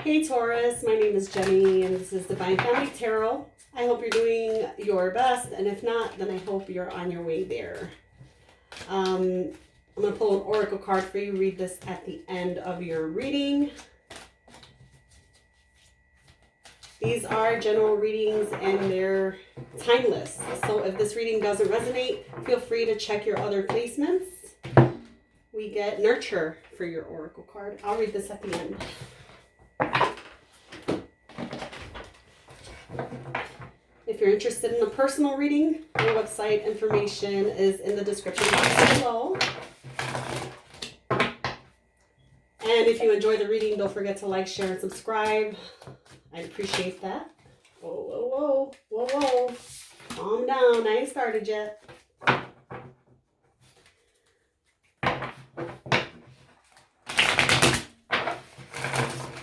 Hey Taurus, my name is Jenny and this is Divine Family Tarot. I hope you're doing your best, and if not, then I hope you're on your way there. I'm going to pull an oracle card for you. Read this at the end of your reading. These are general readings and they're timeless. So if this reading doesn't resonate, feel free to check your other placements. We get nurture for your oracle card. I'll read this at the end. If you're interested in a personal reading, my website information is in the description box below. And if you enjoy the reading, don't forget to like, share, and subscribe. I'd appreciate that. Whoa, whoa, whoa, whoa, whoa. Calm down. I ain't started yet.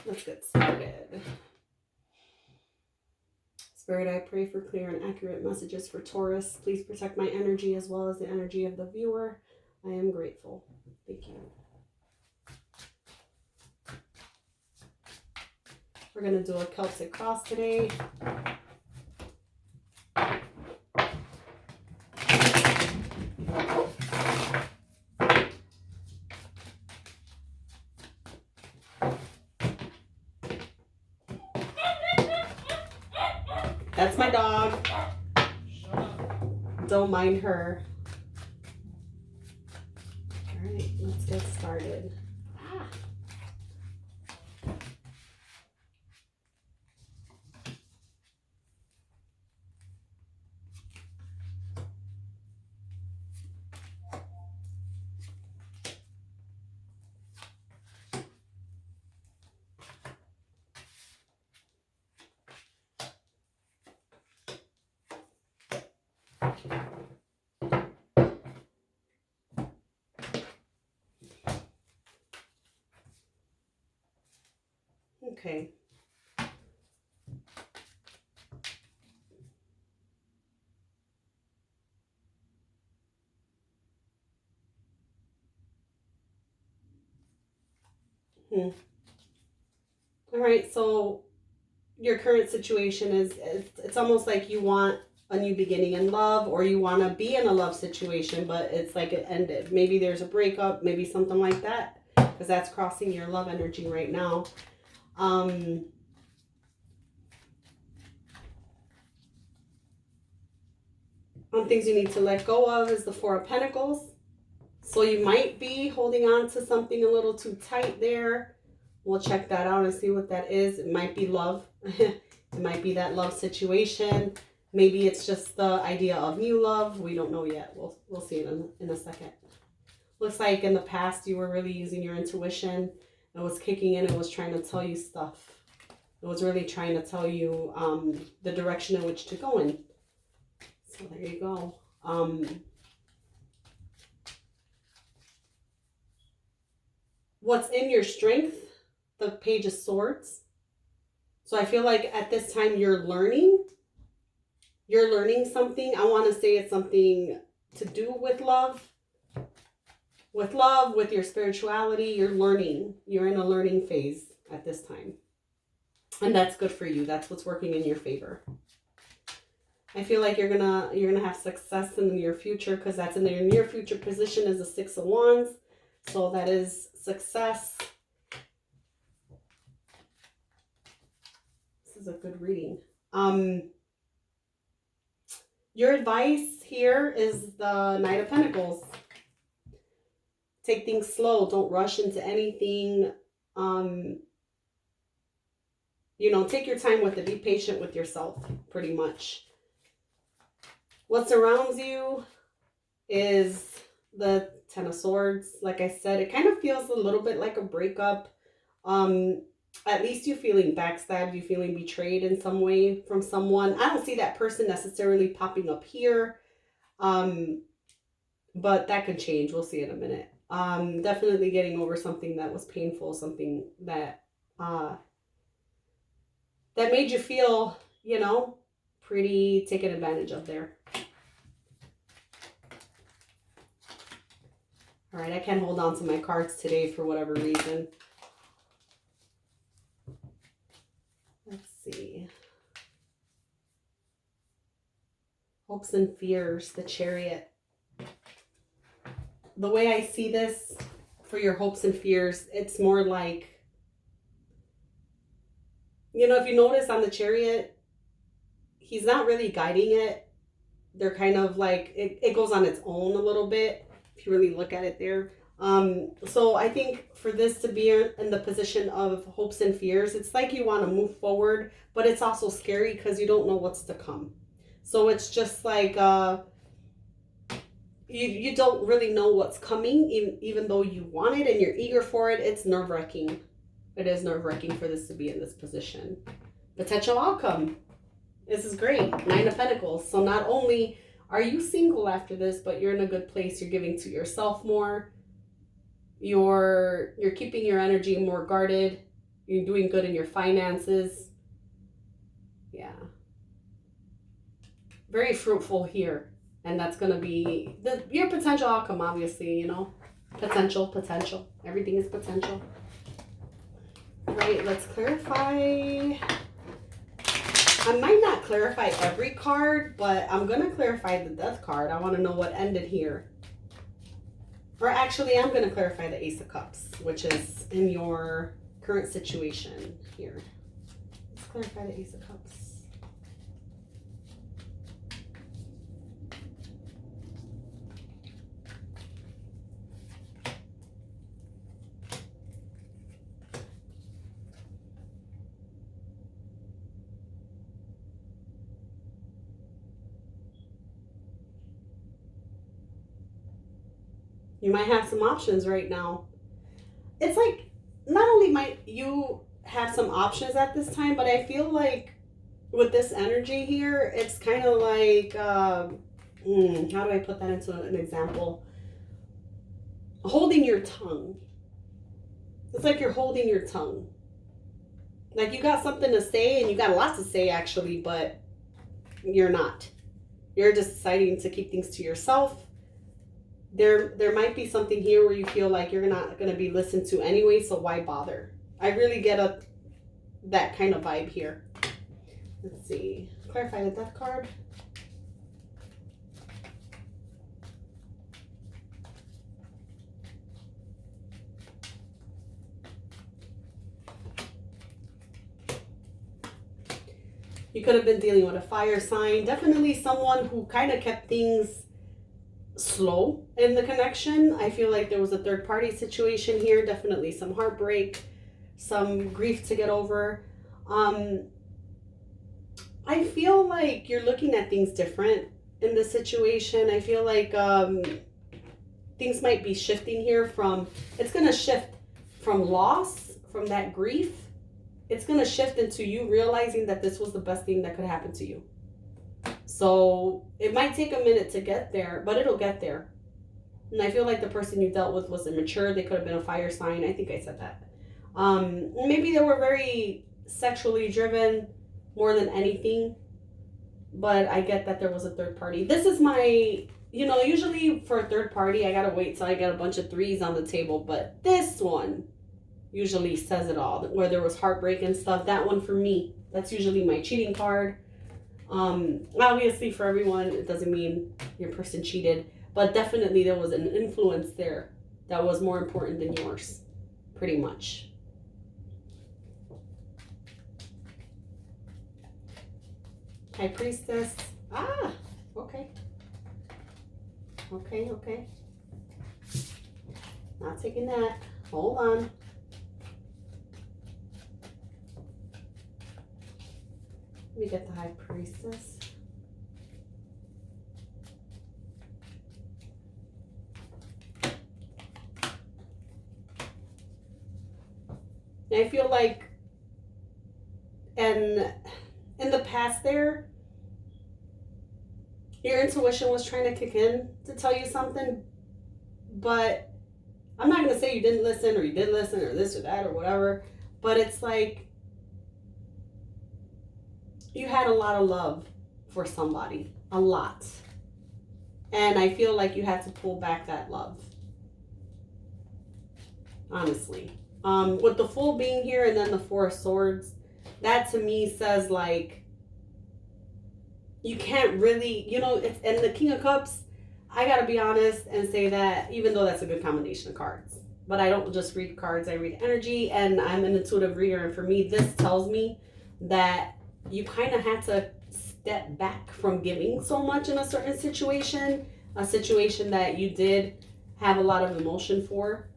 Let's get started. Spirit, I pray for clear and accurate messages for Taurus. Please protect my energy as well as the energy of the viewer. I am grateful. Thank you. We're going to do a Celtic cross today. That's my dog. Don't mind her. All right, let's get started. Okay. All right, so your current situation is, it's almost like you want a new beginning in love, or you want to be in a love situation, but it's like it ended. Maybe there's a breakup, maybe something like that, because that's crossing your love energy right now. Things you need to let go of is the Four of Pentacles. So you might be holding on to something a little too tight there. We'll check that out and see what that is. It might be love. It might be that love situation. Maybe it's just the idea of new love. We don't know yet. We'll see it in a second. Looks like in the past you were really using your intuition. It was kicking in. It was trying to tell you stuff. It was really trying to tell you the direction in which to go in. So there you go. What's in your strength? The Page of Swords. So I feel like at this time you're learning. You're learning something. I want to say it's something to do with love. With love, with your spirituality, you're learning. You're in a learning phase at this time. And that's good for you. That's what's working in your favor. I feel like you're gonna have success in the near future, because that's in your near future position is the Six of Wands. So that is success. This is a good reading. Your advice here is the Knight of Pentacles. Take things slow. Don't rush into anything. Take your time with it. Be patient with yourself, pretty much. What surrounds you is the Ten of Swords. Like I said, it kind of feels a little bit like a breakup. At least you're feeling backstabbed. You're feeling betrayed in some way from someone. I don't see that person necessarily popping up here. But that could change. We'll see in a minute. Definitely getting over something that was painful. Something that that made you feel, pretty taken advantage of there. All right, I can't hold on to my cards today for whatever reason. Hopes and fears, the Chariot. The way I see this for your hopes and fears, it's more like, you know, if you notice on the Chariot, he's not really guiding it. They're kind of like, it goes on its own a little bit, if you really look at it there. So I think for this to be in the position of hopes and fears, it's like you want to move forward, but it's also scary because you don't know what's to come. So it's just like, you don't really know what's coming, even though you want it and you're eager for it. It's nerve-wracking. It is nerve-wracking for this to be in this position. Potential outcome. This is great. 9 of Pentacles. So not only are you single after this, but you're in a good place. You're giving to yourself more. You're keeping your energy more guarded. You're doing good in your finances. Yeah. Very fruitful here. And that's going to be your potential outcome, obviously, you know. Potential. Everything is potential. All right, let's clarify. I might not clarify every card, but I'm going to clarify the Death card. I want to know what ended here. Or actually, I'm going to clarify the Ace of Cups, which is in your current situation here. Let's clarify the Ace of Cups. You might have some options right now. It's like, not only might you have some options at this time, but I feel like with this energy here, it's kind of like, how do I put that into an example? Holding your tongue. It's like you're holding your tongue. Like you got something to say, and you got a lot to say actually, but you're not. You're just deciding to keep things to yourself. There might be something here where you feel like you're not going to be listened to anyway, so why bother? I really get that kind of vibe here. Let's see. Clarify the Death card. You could have been dealing with a fire sign. Definitely someone who kind of kept things slow in the connection. I feel like there was a third party situation here. Definitely some heartbreak, some grief to get over. I feel like you're looking at things different in this situation. I feel like things might be shifting here from, it's going to shift from loss, from that grief. It's going to shift into you realizing that this was the best thing that could happen to you. So it might take a minute to get there, but it'll get there. And I feel like the person you dealt with was immature. They could have been a fire sign. I think I said that. Maybe they were very sexually driven more than anything. But I get that there was a third party. This is my, you know, usually for a third party, I got to wait till I get a bunch of 3s on the table. But this one usually says it all. Where there was heartbreak and stuff. That one for me, that's usually my cheating card. Obviously for everyone, it doesn't mean your person cheated, but definitely there was an influence there that was more important than yours, pretty much. High Priestess. Okay. Not taking that. Hold on. Let me get the High Priestess. And I feel like, and in the past there, your intuition was trying to kick in to tell you something, but I'm not going to say you didn't listen or you did listen or this or that or whatever, but it's like, you had a lot of love for somebody, a lot. And I feel like you had to pull back that love. Honestly. With the Fool being here and then the 4 of Swords, that to me says like, you can't really, you know, it's, and the King of Cups, I gotta be honest and say that even though that's a good combination of cards, but I don't just read cards, I read energy, and I'm an intuitive reader, and for me, this tells me that you kind of had to step back from giving so much in a certain situation, a situation that you did have a lot of emotion for.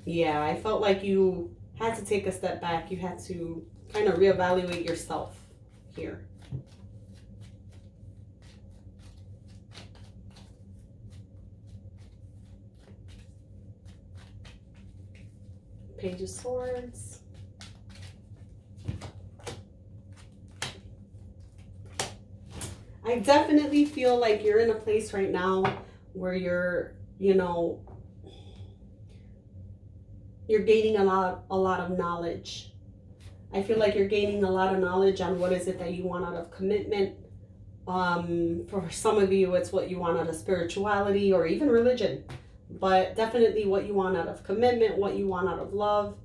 Yeah, I felt like you had to take a step back. You had to kind of reevaluate yourself here. Page of Swords. I definitely feel like you're in a place right now where you're, you know, you're gaining a lot of knowledge. I feel like you're gaining a lot of knowledge on what is it that you want out of commitment. For some of you, it's what you want out of spirituality or even religion, but definitely what you want out of commitment, what you want out of love.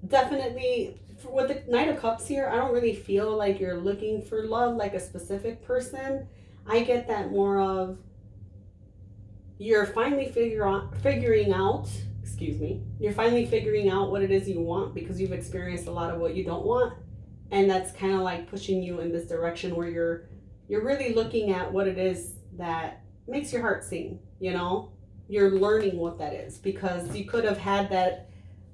Definitely with the Knight of Cups here, I don't really feel like you're looking for love like a specific person. I get that more of you're finally figuring out, you're finally figuring out what it is you want because you've experienced a lot of what you don't want. And that's kind of like pushing you in this direction where you're really looking at what it is that makes your heart sing, you know? You're learning what that is because you could have had that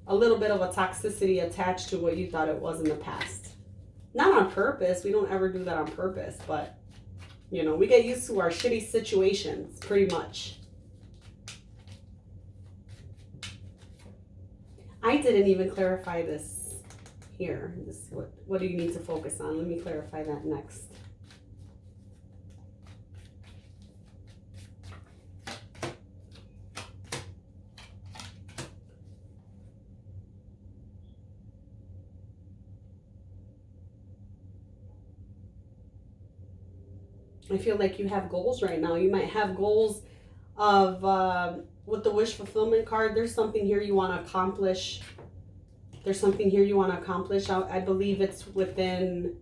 a little bit of a toxicity attached to what you thought it was in the past. Not on purpose. We don't ever do that on purpose, but you know, we get used to our shitty situations pretty much. I didn't even clarify this here. This, what do you need to focus on? Let me clarify that next. I feel like you have goals right now. You might have goals of, with the wish fulfillment card, there's something here you want to accomplish. There's something here you want to accomplish. I believe it's within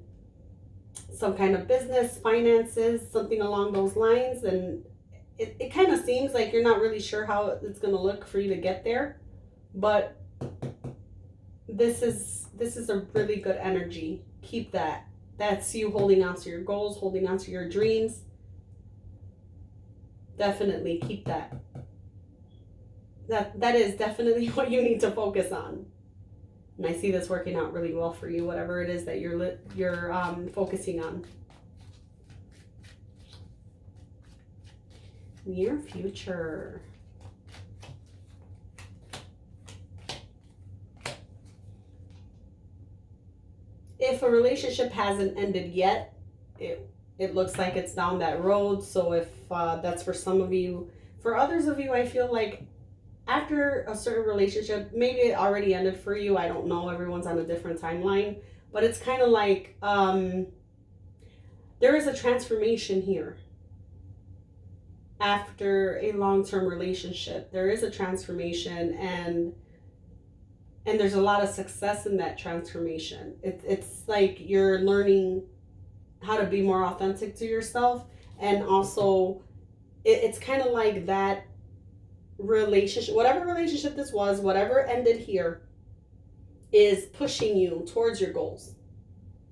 some kind of business, finances, something along those lines. And it kind of seems like you're not really sure how it's going to look for you to get there. But this is a really good energy. Keep that. That's you holding on to your goals, holding on to your dreams. Definitely keep that. That is definitely what you need to focus on. And I see this working out really well for you, whatever it is that you're focusing on. Near future. If a relationship hasn't ended yet, it looks like it's down that road. So if that's for some of you, for others of you, I feel like after a certain relationship, maybe it already ended for you. I don't know. Everyone's on a different timeline. But it's kind of like there is a transformation here. After a long-term relationship, there is a transformation, and there's a lot of success in that transformation. It's like you're learning how to be more authentic to yourself, and also it's kind of like that relationship, whatever relationship this was, whatever ended here, is pushing you towards your goals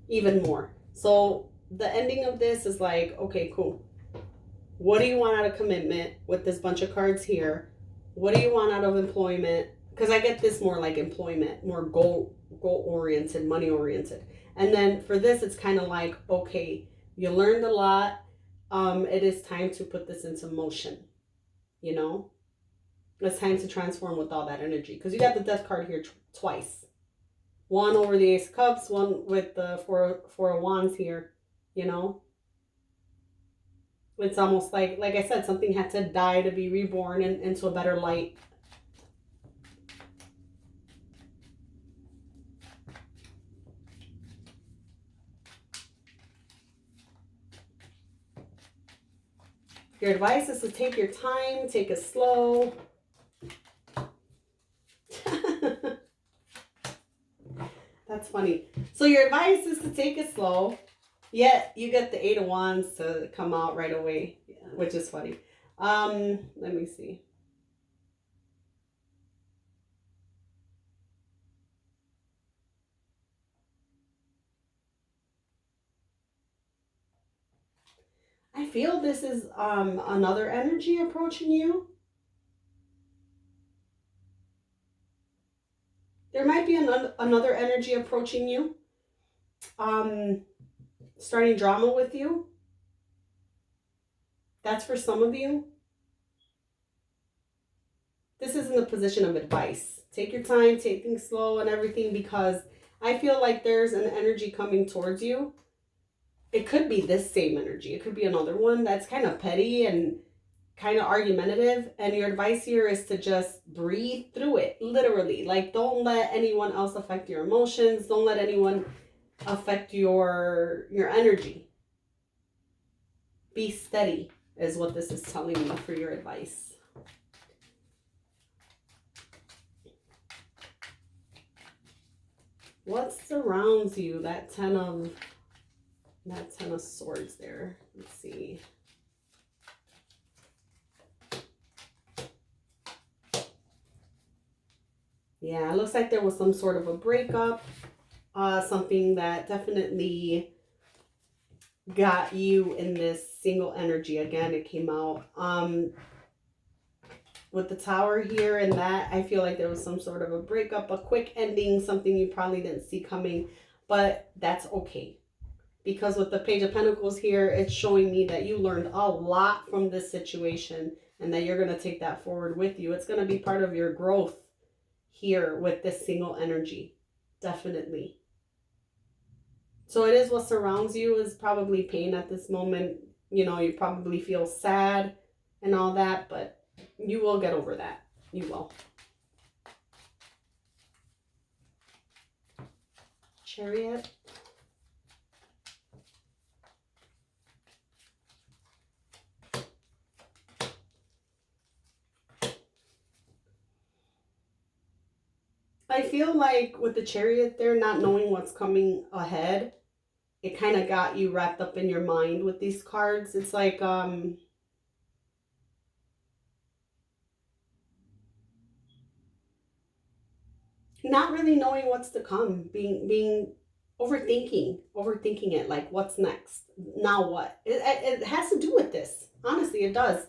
even more. So the ending of this is like, okay, cool. What do you want out of commitment with this bunch of cards here? What do you want out of employment? Because I get this more like employment, more goal oriented, money oriented. And then for this, it's kind of like, okay, you learned a lot. It is time to put this into motion. You know, it's time to transform with all that energy. Because you got the Death card here twice. One over the Ace of Cups, one with the Four of Wands here. You know, it's almost like I said, something had to die to be reborn into a better light. Your advice is to take your time, take it slow. That's funny. So your advice is to take it slow, yet you get the Eight of Wands to come out right away, which is funny. Let me see. I feel this is another energy approaching you. There might be another energy approaching you, starting drama with you. That's for some of you. This is in the position of advice. Take your time, take things slow and everything, because I feel like there's an energy coming towards you. It could be this same energy. It could be another one that's kind of petty and kind of argumentative. And your advice here is to just breathe through it, literally. Like, don't let anyone else affect your emotions. Don't let anyone affect your energy. Be steady is what this is telling me for your advice. What surrounds you? That ten of swords there. Let's see. Yeah, it looks like there was some sort of a breakup. Something that definitely got you in this single energy. Again, it came out. With the Tower here and that, I feel like there was some sort of a breakup, a quick ending, something you probably didn't see coming, but that's okay. Because with the Page of Pentacles here, it's showing me that you learned a lot from this situation and that you're going to take that forward with you. It's going to be part of your growth here with this single energy. Definitely. So it is what surrounds you is probably pain at this moment. You know, you probably feel sad and all that, but you will get over that. You will. Chariot. I feel like with the Chariot there, not knowing what's coming ahead, it kind of got you wrapped up in your mind with these cards. It's like, not really knowing what's to come, being overthinking it, like what's next, now what? It has to do with this. Honestly, it does.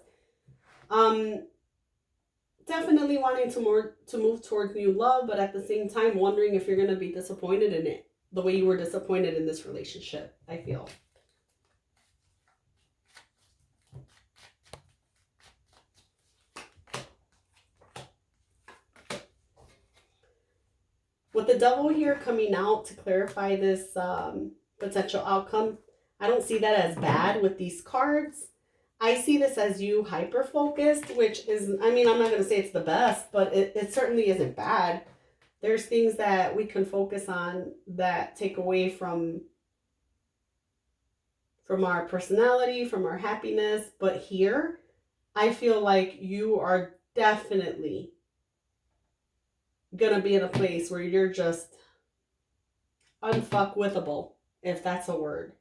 Definitely wanting to move towards new love, but at the same time wondering if you're going to be disappointed in it the way you were disappointed in this relationship, I feel. With the Devil here coming out to clarify this potential outcome, I don't see that as bad with these cards. I see this as you hyper-focused, which is, I mean, I'm not going to say it's the best, but it certainly isn't bad. There's things that we can focus on that take away from our personality, from our happiness. But here, I feel like you are definitely gonna be in a place where you're just unfuckwithable, if that's a word.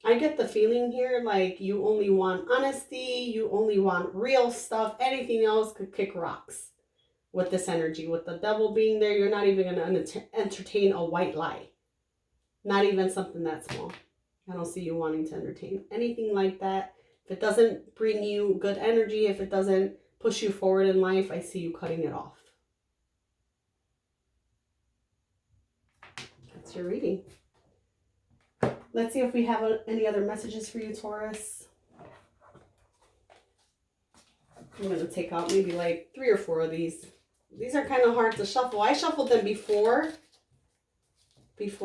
I get the feeling here like you only want honesty, you only want real stuff. Anything else could kick rocks with this energy. With the Devil being there, you're not even going to entertain a white lie. Not even something that small. I don't see you wanting to entertain anything like that. If it doesn't bring you good energy, if it doesn't push you forward in life, I see you cutting it off. That's your reading. Let's see if we have any other messages for you, Taurus. I'm going to take out maybe like 3 or 4 of these. These are kind of hard to shuffle. I shuffled them before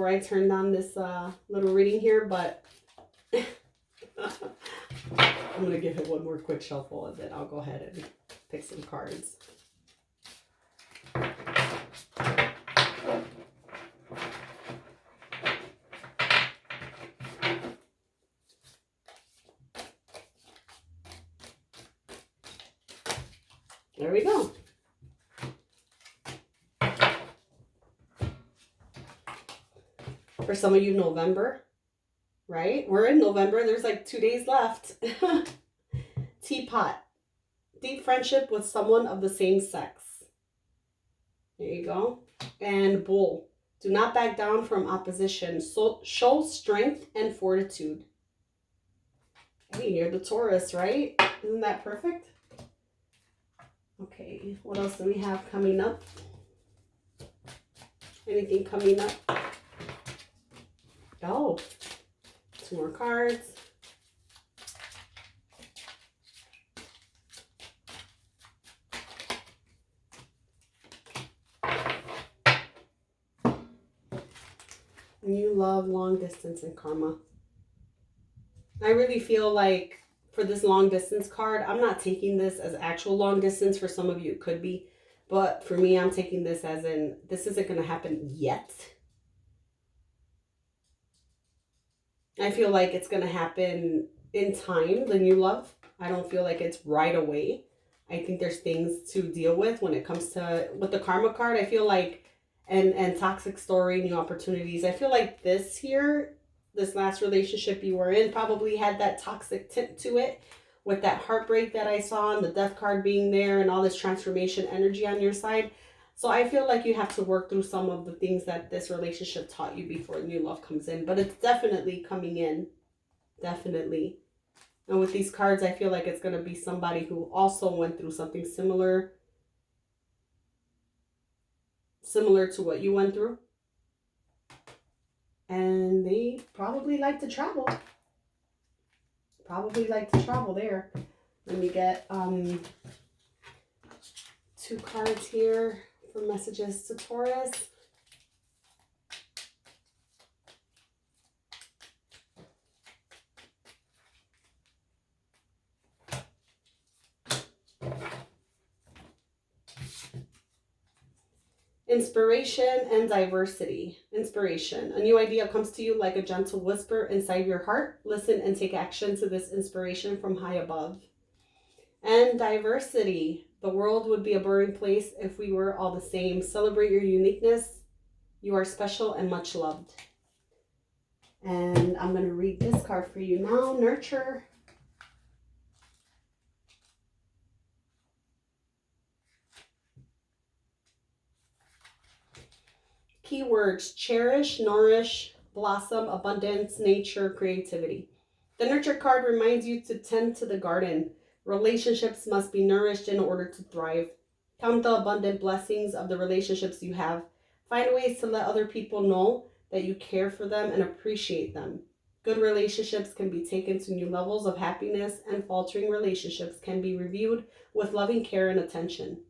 I turned on this little reading here, but I'm going to give it one more quick shuffle and then I'll go ahead and pick some cards. There we go. For some of you, November, right? We're in November. There's like 2 days left. Teapot. Deep friendship with someone of the same sex. There you go. And Bull. Do not back down from opposition. So show strength and fortitude. Hey, you're the Taurus, right? Isn't that perfect? Okay, what else do we have coming up? Anything coming up? Oh, 2 more cards. New love, long distance, and karma. I really feel like for this long distance card, I'm not taking this as actual long distance. For some of you, it could be. But for me, I'm taking this as in, this isn't going to happen yet. I feel like it's going to happen in time, the new love. I don't feel like it's right away. I think there's things to deal with when it comes to, with the karma card, I feel like, and toxic story, new opportunities. I feel like this here, this last relationship you were in probably had that toxic tint to it with that heartbreak that I saw and the death card being there and all this transformation energy on your side. So I feel like you have to work through some of the things that this relationship taught you before new love comes in. But it's definitely coming in. Definitely. And with these cards, I feel like it's going to be somebody who also went through something similar to what you went through. And they probably like to travel. Probably like to travel there. Let me get 2 cards here for messages to Taurus. Inspiration and diversity. Inspiration. A new idea comes to you like a gentle whisper inside your heart. Listen and take action to this inspiration from high above. And diversity. The world would be a boring place if we were all the same. Celebrate your uniqueness. You are special and much loved. And I'm going to read this card for you now. Nurture. Keywords: cherish, nourish, blossom, abundance, nature, creativity. The nurture card reminds you to tend to the garden. Relationships must be nourished in order to thrive. Count the abundant blessings of the relationships you have. Find ways to let other people know that you care for them and appreciate them. Good relationships can be taken to new levels of happiness, and faltering relationships can be reviewed with loving care and attention.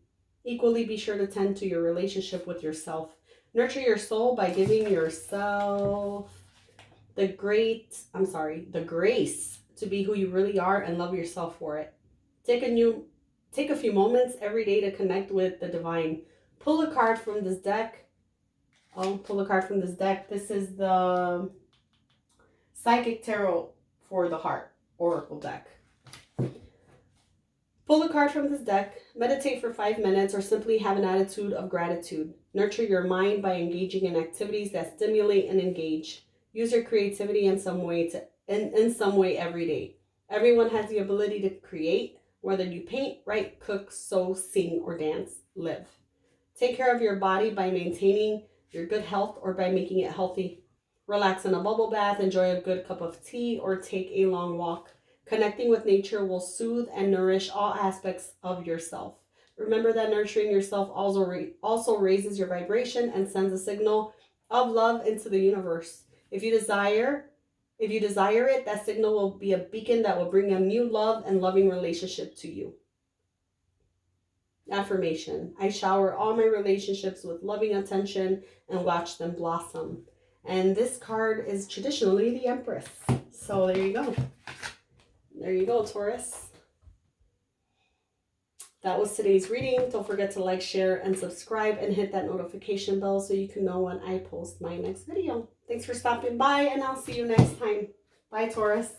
Equally, be sure to tend to your relationship with yourself. Nurture your soul by giving yourself the grace to be who you really are and love yourself for it. Take a few moments every day to connect with the divine. Pull a card from this deck. This is the Psychic Tarot for the Heart Oracle deck. Pull a card from this deck, meditate for 5 minutes, or simply have an attitude of gratitude. Nurture your mind by engaging in activities that stimulate and engage. Use your creativity in some way every day. Everyone has the ability to create, whether you paint, write, cook, sew, sing, or dance. Live. Take care of your body by maintaining your good health or by making it healthy. Relax in a bubble bath, enjoy a good cup of tea, or take a long walk. Connecting with nature will soothe and nourish all aspects of yourself. Remember that nurturing yourself also raises your vibration and sends a signal of love into the universe. If you desire it, that signal will be a beacon that will bring a new love and loving relationship to you. Affirmation: I shower all my relationships with loving attention and watch them blossom. And this card is traditionally the Empress. So there you go. There you go, Taurus. That was today's reading. Don't forget to like, share, and subscribe, and hit that notification bell so you can know when I post my next video. Thanks for stopping by, and I'll see you next time. Bye, Taurus.